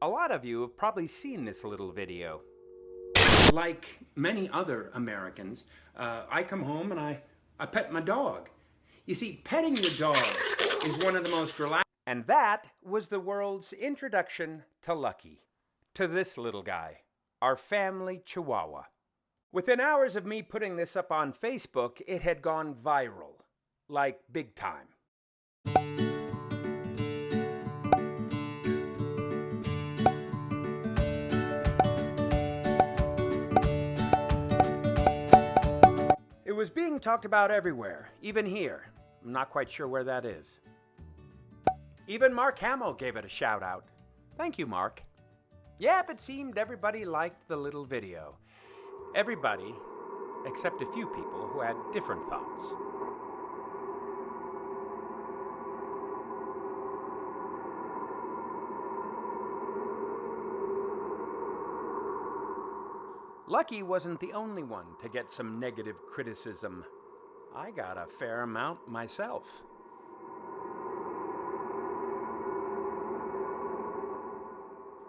A lot of you have probably seen this little video. Like many other Americans, I come home and I pet my dog. You see, petting your dog is one of the most relaxing. And that was the world's introduction to Lucky, to this little guy, our family Chihuahua. Within hours of me putting this up on Facebook, it had gone viral, like big time. It was being talked about everywhere, even here. I'm not quite sure where that is. Even Mark Hamill gave it a shout out. Thank you, Mark. Yep, it seemed everybody liked the little video. Everybody, except a few people who had different thoughts. Lucky wasn't the only one to get some negative criticism. I got a fair amount myself.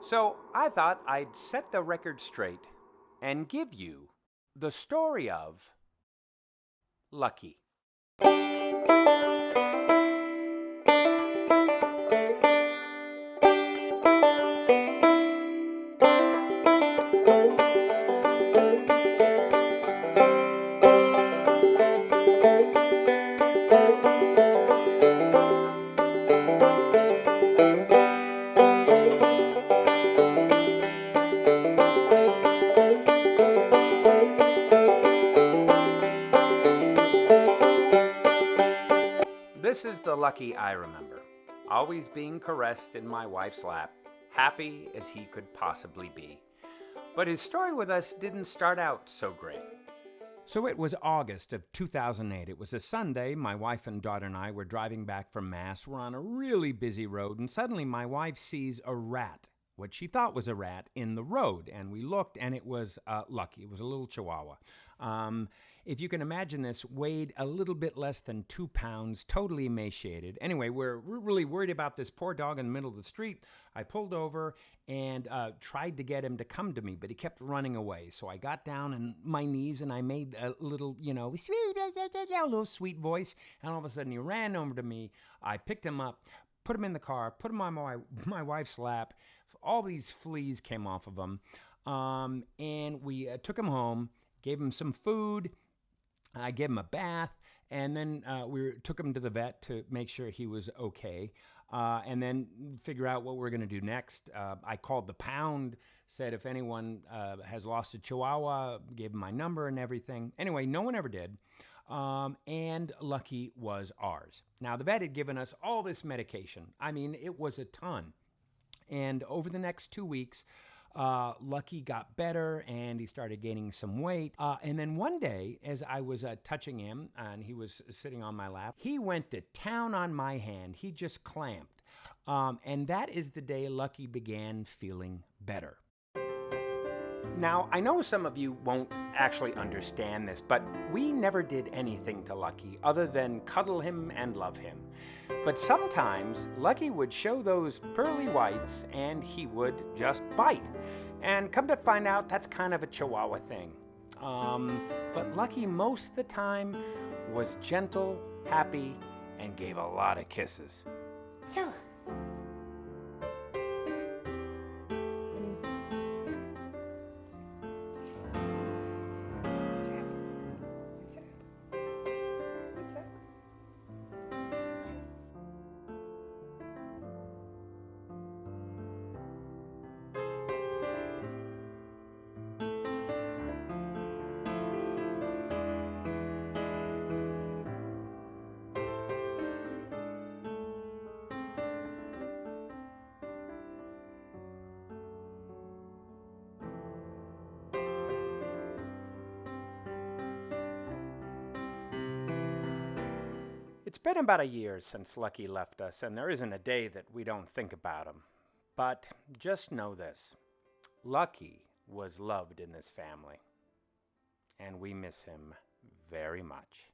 So I thought I'd set the record straight and give you the story of Lucky. This is the Lucky I remember, always being caressed in my wife's lap, happy as he could possibly be. But his story with us didn't start out so great. So it was August of 2008. It was a Sunday. My wife and daughter and I were driving back from Mass. We're on a really busy road, and suddenly my wife sees a rat, what she thought was a rat, in the road. And we looked, and it was Lucky. It was a little Chihuahua. If you can imagine this, weighed a little bit less than 2 pounds, totally emaciated. Anyway, we're really worried about this poor dog in the middle of the street. I pulled over and tried to get him to come to me, but he kept running away. So I got down on my knees and I made a little, a little sweet voice. And all of a sudden he ran over to me. I picked him up, put him in the car, put him on my wife's lap. All these fleas came off of him. And we took him home, gave him some food. I gave him a bath, and then we took him to the vet to make sure he was okay, and then figure out what we're going to do next. I called the pound, said if anyone has lost a Chihuahua, gave him my number and everything. Anyway, no one ever did, and Lucky was ours. Now, the vet had given us all this medication. I mean, it was a ton. And over the next 2 weeks, Lucky got better and he started gaining some weight. And then one day, as I was touching him and he was sitting on my lap, he went to town on my hand. He just clamped. And that is the day Lucky began feeling better. Now, I know some of you won't actually understand this, but we never did anything to Lucky other than cuddle him and love him. But sometimes Lucky would show those pearly whites and he would just bite. And come to find out, that's kind of a Chihuahua thing. But Lucky most of the time was gentle, happy, and gave a lot of kisses. So. It's been about a year since Lucky left us, and there isn't a day that we don't think about him. But just know this, Lucky was loved in this family, and we miss him very much.